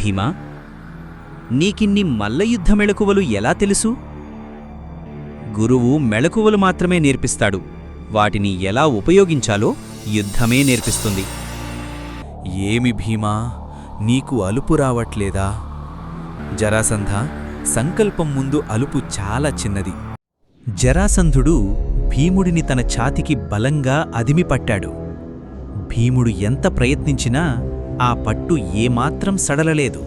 భీమా, నీకిన్ని మల్లయుద్ధ మెళకువలు ఎలా తెలుసు? గురువు మెళకువలు మాత్రమే నేర్పిస్తాడు, వాటిని ఎలా ఉపయోగించాలో యుద్ధమే నేర్పిస్తుంది. ఏమి భీమా, నీకు అలుపు రావట్లేదా? జరాసంధ, సంకల్పం ముందు అలుపు చాలా చిన్నది. జరాసంధుడు భీముడిని తన ఛాతికి బలంగా అదిమిపట్టాడు. భీముడు ఎంత ప్రయత్నించినా ఆ పట్టు ఏమాత్రం సడలలేదు.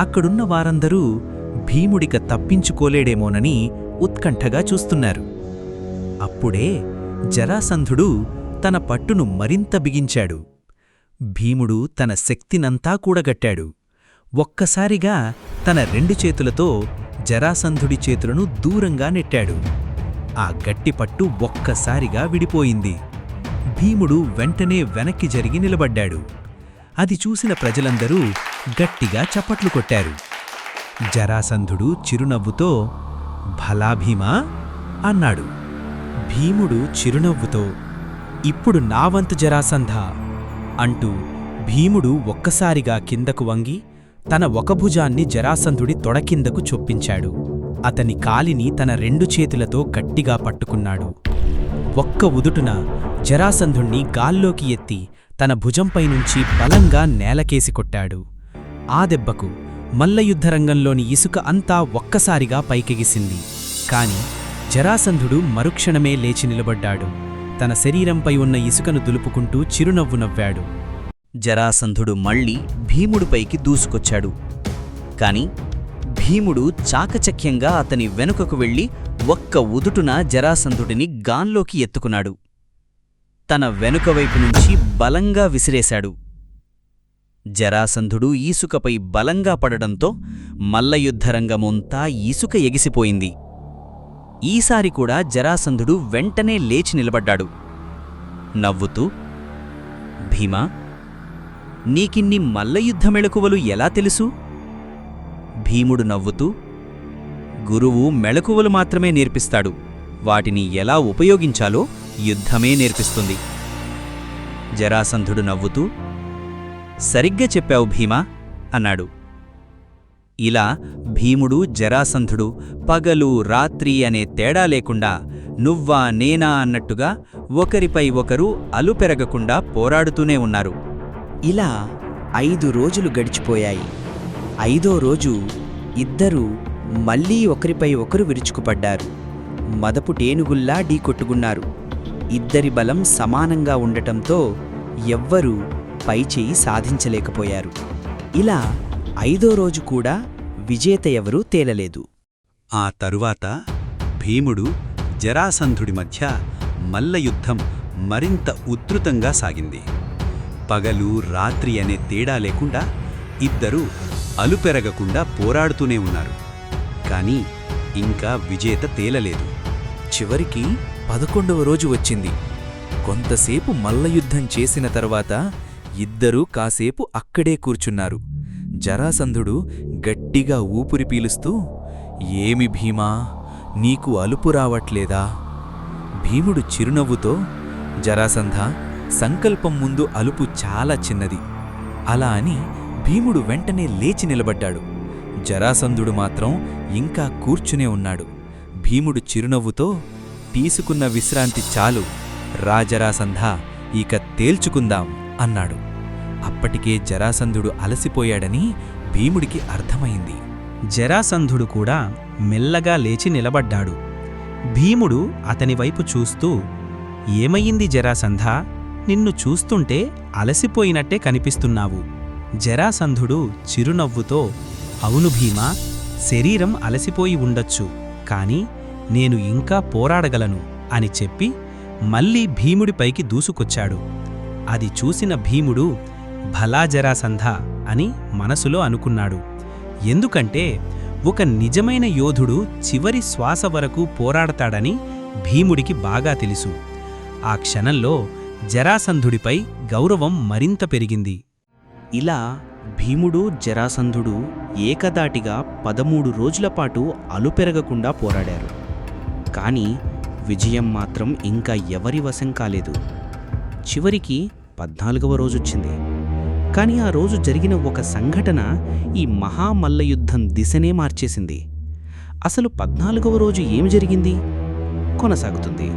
అక్కడున్న వారందరూ భీముడిక తప్పించుకోలేడేమోనని ఉత్కంఠగా చూస్తున్నారు. అప్పుడే జరాసంధుడు తన పట్టును మరింత బిగించాడు. భీముడు తన శక్తినంతా కూడగట్టాడు. ఒక్కసారిగా తన 2 చేతులతో జరాసంధుడి చేతులను దూరంగా నెట్టాడు. ఆ గట్టిపట్టు ఒక్కసారిగా విడిపోయింది. భీముడు వెంటనే వెనక్కి జరిగి నిలబడ్డాడు. అది చూసిన ప్రజలందరూ గట్టిగా చప్పట్లు కొట్టారు. జరాసంధుడు చిరునవ్వుతో భలా భీమా అన్నాడు. భీముడు చిరునవ్వుతో ఇప్పుడు నా వంతు జరాసంధ అంటూ భీముడు ఒక్కసారిగా కిందకు వంగి తన ఒక భుజాన్ని జరాసంధుడి తొడ కిందకు చొప్పించాడు. అతని కాలిని తన 2 చేతులతో గట్టిగా పట్టుకున్నాడు. ఒక్క ఉదుటున జరాసంధుణ్ణి గాల్లోకి ఎత్తి తన భుజంపైనుంచి బలంగా నేలకేసి కొట్టాడు. ఆ దెబ్బకు మల్లయుద్ధరంగంలోని ఇసుక అంతా ఒక్కసారిగా పైకెగిసింది. కాని జరాసంధుడు మరుక్షణమే లేచి నిలబడ్డాడు. తన శరీరంపై ఉన్న ఇసుకను దులుపుకుంటూ చిరునవ్వు నవ్వాడు. జరాసంధుడు మళ్ళీ భీముడిపైకి దూసుకొచ్చాడు. కాని భీముడు చాకచక్యంగా అతని వెనుకకు వెళ్లి ఒక్క ఉదుటున జరాసంధుడిని గాన్లోకి ఎత్తుకున్నాడు. తన వెనుకవైపు నుంచి బలంగా విసిరేశాడు. జరాసంధుడు ఈసుకపై బలంగా పడడంతో మల్లయుద్ధరంగమంతా ఈసుక ఎగిసిపోయింది. ఈసారి కూడా జరాసంధుడు వెంటనే లేచి నిలబడ్డాడు. నవ్వుతూ, భీమా, నీకిన్ని మల్లయుద్ధ మెళకువలు ఎలా తెలుసు? భీముడు నవ్వుతూ, గురువు మెళకువలు మాత్రమే నేర్పిస్తాడు, వాటిని ఎలా ఉపయోగించాలో యుద్ధమే నేర్పిస్తుంది. జరాసంధుడు నవ్వుతూ, సరిగ్గా చెప్పావు భీమా అన్నాడు. ఇలా భీముడు జరాసంధుడు పగలు రాత్రి అనే తేడా లేకుండా నువ్వా నేనా అన్నట్టుగా ఒకరిపై ఒకరు అలుపెరగకుండా పోరాడుతూనే ఉన్నారు. ఇలా 5 రోజులు గడిచిపోయాయి. 5వ రోజు ఇద్దరూ మళ్లీ ఒకరిపై ఒకరు విరుచుకుపడ్డారు. మదపు టేనుగుల్లా ఢీకొట్టుకున్నారు. ఇద్దరి బలం సమానంగా ఉండటంతో ఎవ్వరూ పైచేయి సాధించలేకపోయారు. ఇలా 5వ రోజు కూడా విజేత ఎవరూ తేలలేదు. ఆ తరువాత భీముడు జరాసంధుడి మధ్య మల్లయుద్ధం మరింత ఉధృతంగా సాగింది. పగలు రాత్రి అనే తేడా లేకుండా ఇద్దరూ అలుపెరగకుండా పోరాడుతూనే ఉన్నారు. కాని ఇంకా విజేత తేలలేదు. చివరికి 11వ రోజు వచ్చింది. కొంతసేపు మల్లయుద్ధం చేసిన తర్వాత ఇద్దరూ కాసేపు అక్కడే కూర్చున్నారు. జరాసంధుడు గట్టిగా ఊపిరి పీలుస్తూ, ఏమి భీమా, నీకు అలుపు రావట్లేదా? భీముడు చిరునవ్వుతో, జరాసంధ, సంకల్పం ముందు అలుపు చాలా చిన్నది. అలా అని భీముడు వెంటనే లేచి నిలబడ్డాడు. జరాసంధుడు మాత్రం ఇంకా కూర్చునే ఉన్నాడు. భీముడు చిరునవ్వుతో, తీసుకున్న విశ్రాంతి చాలు, రా జరాసంధ, ఇక తేల్చుకుందాం అన్నాడు. అప్పటికే జరాసంధుడు అలసిపోయాడని భీముడికి అర్థమైంది. జరాసంధుడు కూడా మెల్లగా లేచి నిలబడ్డాడు. భీముడు అతనివైపు చూస్తూ, ఏమయ్యింది జరాసంధ, నిన్ను చూస్తుంటే అలసిపోయినట్టే కనిపిస్తున్నావు. జరాసంధుడు చిరునవ్వుతో, అవును భీమా, శరీరం అలసిపోయి ఉండొచ్చు, కాని నేను ఇంకా పోరాడగలను అని చెప్పి మళ్ళీ భీముడిపైకి దూసుకొచ్చాడు. అది చూసిన భీముడు భలా జరాసంధ అని మనసులో అనుకున్నాడు. ఎందుకంటే ఒక నిజమైన యోధుడు చివరి శ్వాస వరకు పోరాడతాడని భీముడికి బాగా తెలుసు. ఆ క్షణంలో జరాసంధుడిపై గౌరవం మరింత పెరిగింది. ఇలా భీముడు జరాసంధుడు ఏకదాటిగా 13 రోజులపాటు అలుపెరగకుండా పోరాడారు. కాని విజయం మాత్రం ఇంకా ఎవరి వశం కాలేదు. చివరికి 14వ రోజొచ్చింది. కానీ ఆ రోజు జరిగిన ఒక సంఘటన ఈ మహామల్లయుద్ధం దిశనే మార్చేసింది. అసలు 14వ రోజు ఏమి జరిగింది? కొనసాగుతుంది.